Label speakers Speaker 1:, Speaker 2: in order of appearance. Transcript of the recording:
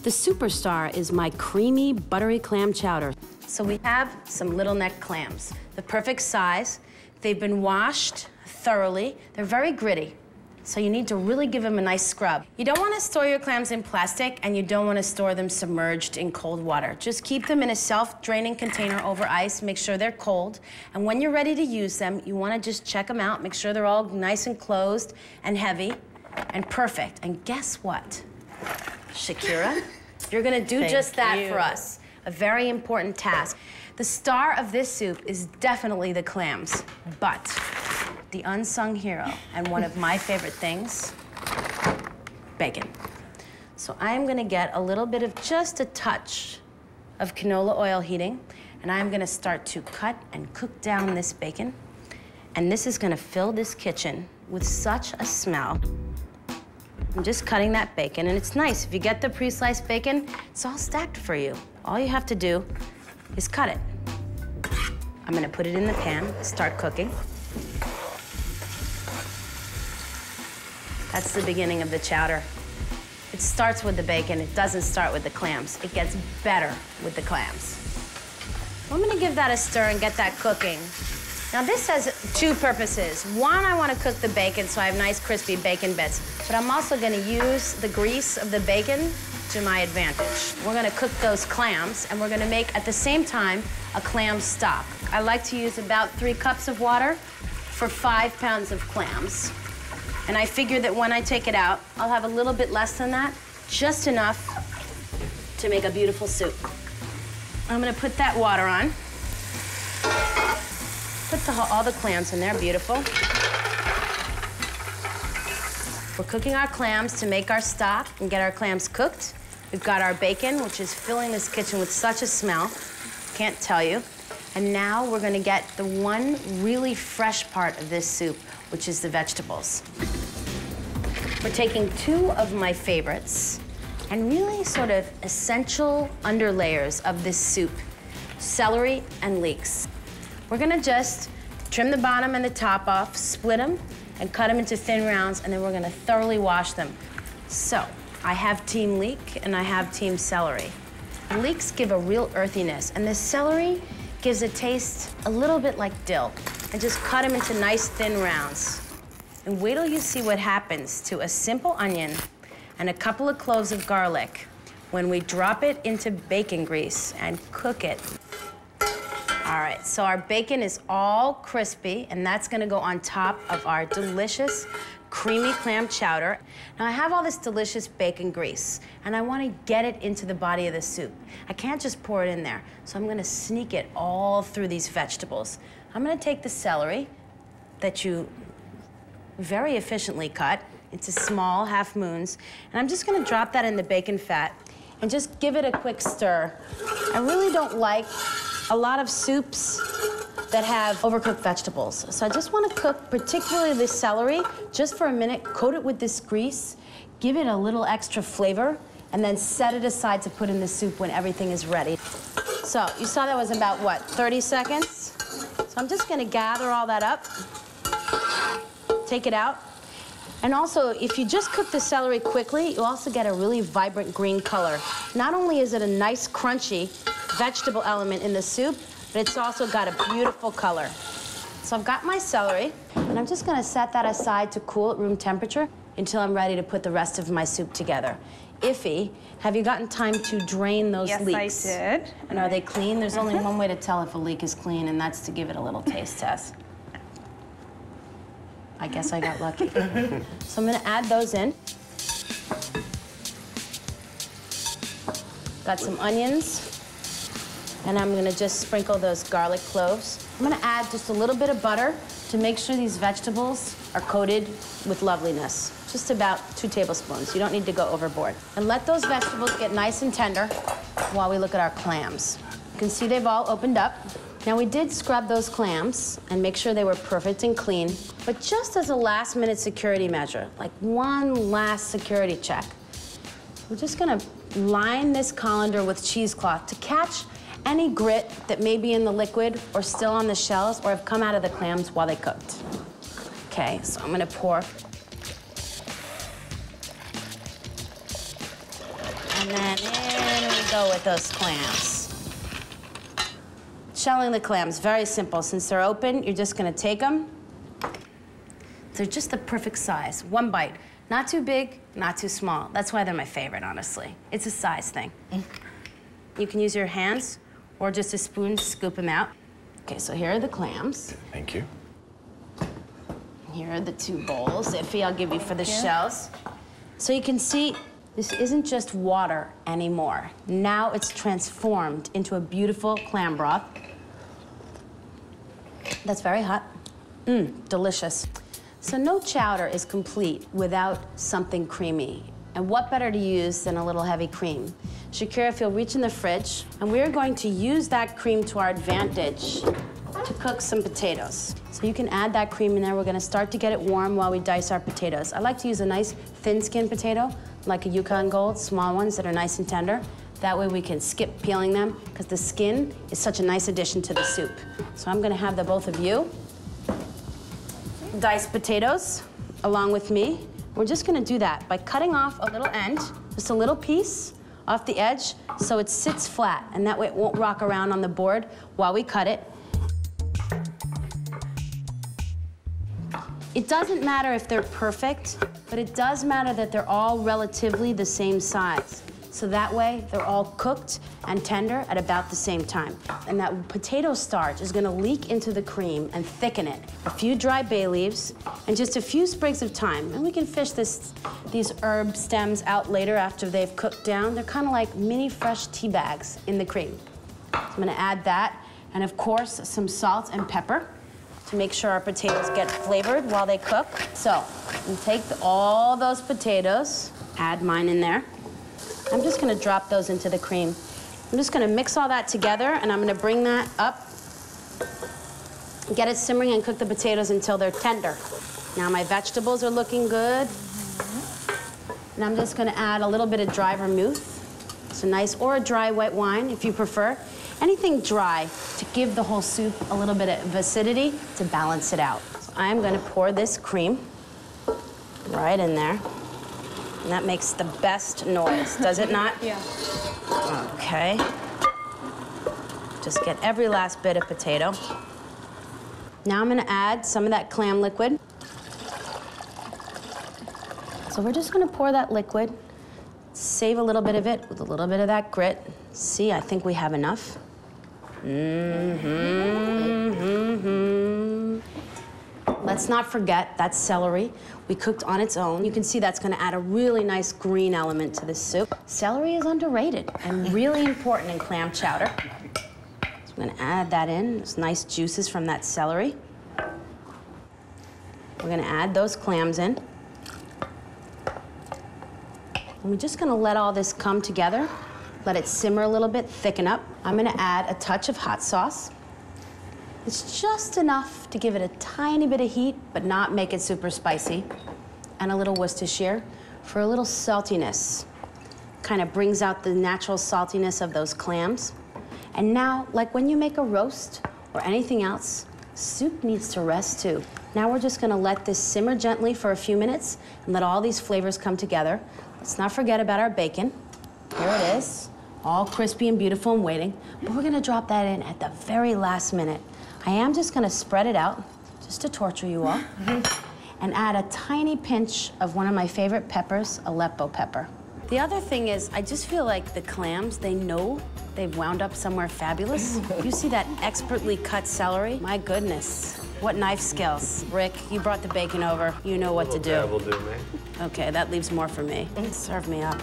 Speaker 1: The superstar is my creamy, buttery clam chowder.
Speaker 2: So we have some little neck clams, the perfect size. They've been washed thoroughly. They're very gritty, so you need to really give them a nice scrub. You don't want to store your clams in plastic, and you don't want to store them submerged in cold water. Just keep them in a self-draining container over ice, make sure they're cold, and when you're ready to use them, you want to just check them out, make sure they're all nice and closed and heavy and perfect. And guess what, Shakira? You're gonna do just that for us. A very important task. The star of this soup is definitely the clams, but the unsung hero, and one of my favorite things, bacon. So I'm gonna get a little bit of just a touch of canola oil heating, and I'm gonna start to cut and cook down this bacon. And this is gonna fill this kitchen with such a smell. I'm just cutting that bacon, and it's nice. If you get the pre-sliced bacon, it's all stacked for you. All you have to do is cut it. I'm gonna put it in the pan, start cooking. That's the beginning of the chowder. It starts with the bacon, it doesn't start with the clams. It gets better with the clams. I'm gonna give that a stir and get that cooking. Now this has two purposes. One, I want to cook the bacon so I have nice crispy bacon bits, but I'm also going to use the grease of the bacon to my advantage. We're going to cook those clams, and we're going to make, at the same time, a clam stock. I like to use about 3 cups of water for 5 pounds of clams. And I figure that when I take it out, I'll have a little bit less than that, just enough to make a beautiful soup. I'm going to put that water on. Put all the clams in there, beautiful. We're cooking our clams to make our stock and get our clams cooked. We've got our bacon, which is filling this kitchen with such a smell, can't tell you. And now we're gonna get the one really fresh part of this soup, which is the vegetables. We're taking 2 of my favorites and really sort of essential underlayers of this soup, celery and leeks. We're gonna just trim the bottom and the top off, split them, and cut them into thin rounds, and then we're gonna thoroughly wash them. So, I have team leek and I have team celery. The leeks give a real earthiness, and the celery gives a taste a little bit like dill. And just cut them into nice thin rounds. And wait till you see what happens to a simple onion and a couple of cloves of garlic when we drop it into bacon grease and cook it. All right, so our bacon is all crispy, and that's gonna go on top of our delicious, creamy clam chowder. Now, I have all this delicious bacon grease, and I wanna get it into the body of the soup. I can't just pour it in there, so I'm gonna sneak it all through these vegetables. I'm gonna take the celery that you very efficiently cut into small half moons, and I'm just gonna drop that in the bacon fat and just give it a quick stir. I really don't like a lot of soups that have overcooked vegetables. So I just want to cook particularly the celery just for a minute, coat it with this grease, give it a little extra flavor, and then set it aside to put in the soup when everything is ready. So you saw that was about, what, 30 seconds? So I'm just going to gather all that up, take it out. And also, if you just cook the celery quickly, you'll also get a really vibrant green color. Not only is it a nice, crunchy vegetable element in the soup, but it's also got a beautiful color. So I've got my celery, and I'm just gonna set that aside to cool at room temperature until I'm ready to put the rest of my soup together. Iffy, have you gotten time to drain those leeks?
Speaker 3: Yes, I did.
Speaker 2: And are they clean? There's only one way to tell if a leek is clean, and that's to give it a little taste test. I guess I got lucky. So I'm gonna add those in. Got some onions. And I'm gonna just sprinkle those garlic cloves. I'm gonna add just a little bit of butter to make sure these vegetables are coated with loveliness. Just about 2 tablespoons. You don't need to go overboard. And let those vegetables get nice and tender while we look at our clams. You can see they've all opened up. Now, we did scrub those clams and make sure they were perfect and clean, but just as a last-minute security measure, like one last security check, we're just gonna line this colander with cheesecloth to catch any grit that may be in the liquid or still on the shells or have come out of the clams while they cooked. Okay, so I'm gonna pour. And then in we go with those clams. Shelling the clams, very simple. Since they're open, you're just gonna take them. They're just the perfect size, one bite. Not too big, not too small. That's why they're my favorite, honestly. It's a size thing. You can use your hands or just a spoon to scoop them out. Okay, so here are the clams.
Speaker 3: Thank you.
Speaker 2: Here are the 2 bowls, Iffy, I'll give you for the shells. So you can see, this isn't just water anymore. Now it's transformed into a beautiful clam broth. That's very hot. Delicious. So no chowder is complete without something creamy. And what better to use than a little heavy cream? Shakira, if you'll reach in the fridge, and we're going to use that cream to our advantage to cook some potatoes. So you can add that cream in there. We're gonna start to get it warm while we dice our potatoes. I like to use a nice thin-skinned potato, like a Yukon Gold, small ones that are nice and tender. That way we can skip peeling them, because the skin is such a nice addition to the soup. So I'm gonna have the both of you dice potatoes along with me. We're just gonna do that by cutting off a little end, just a little piece off the edge, so it sits flat, and that way it won't rock around on the board while we cut it. It doesn't matter if they're perfect, but it does matter that they're all relatively the same size. So that way, they're all cooked and tender at about the same time. And that potato starch is gonna leak into the cream and thicken it. A few dry bay leaves and just a few sprigs of thyme. And we can fish these herb stems out later after they've cooked down. They're kind of like mini fresh tea bags in the cream. So I'm gonna add that, and of course, some salt and pepper to make sure our potatoes get flavored while they cook. So, we take all those potatoes, add mine in there. I'm just gonna drop those into the cream. I'm just gonna mix all that together, and I'm gonna bring that up, get it simmering, and cook the potatoes until they're tender. Now my vegetables are looking good. And I'm just gonna add a little bit of dry vermouth. It's a nice, or a dry white wine if you prefer. Anything dry to give the whole soup a little bit of acidity to balance it out. So I'm gonna pour this cream right in there. And that makes the best noise, does it not?
Speaker 4: Yeah.
Speaker 2: Okay. Just get every last bit of potato. Now I'm gonna add some of that clam liquid. So we're just gonna pour that liquid, save a little bit of it with a little bit of that grit. See, I think we have enough. Let's not forget that celery we cooked on its own. You can see that's gonna add a really nice green element to this soup. Celery is underrated and really important in clam chowder. So I'm gonna add that in, those nice juices from that celery. We're gonna add those clams in. And we're just gonna let all this come together, let it simmer a little bit, thicken up. I'm gonna add a touch of hot sauce. It's just enough to give it a tiny bit of heat, but not make it super spicy. And a little Worcestershire for a little saltiness. Kind of brings out the natural saltiness of those clams. And now, like when you make a roast or anything else, soup needs to rest too. Now we're just gonna let this simmer gently for a few minutes and let all these flavors come together. Let's not forget about our bacon. Here it is, all crispy and beautiful and waiting. But we're gonna drop that in at the very last minute. I am just gonna spread it out, just to torture you all, and add a tiny pinch of one of my favorite peppers, Aleppo pepper. The other thing is, I just feel like the clams, they know they've wound up somewhere fabulous. You see that expertly cut celery? My goodness, what knife skills. Rick, you brought the bacon over. You know what to do.
Speaker 3: That will do, mate.
Speaker 2: Okay, that leaves more for me. Serve me up.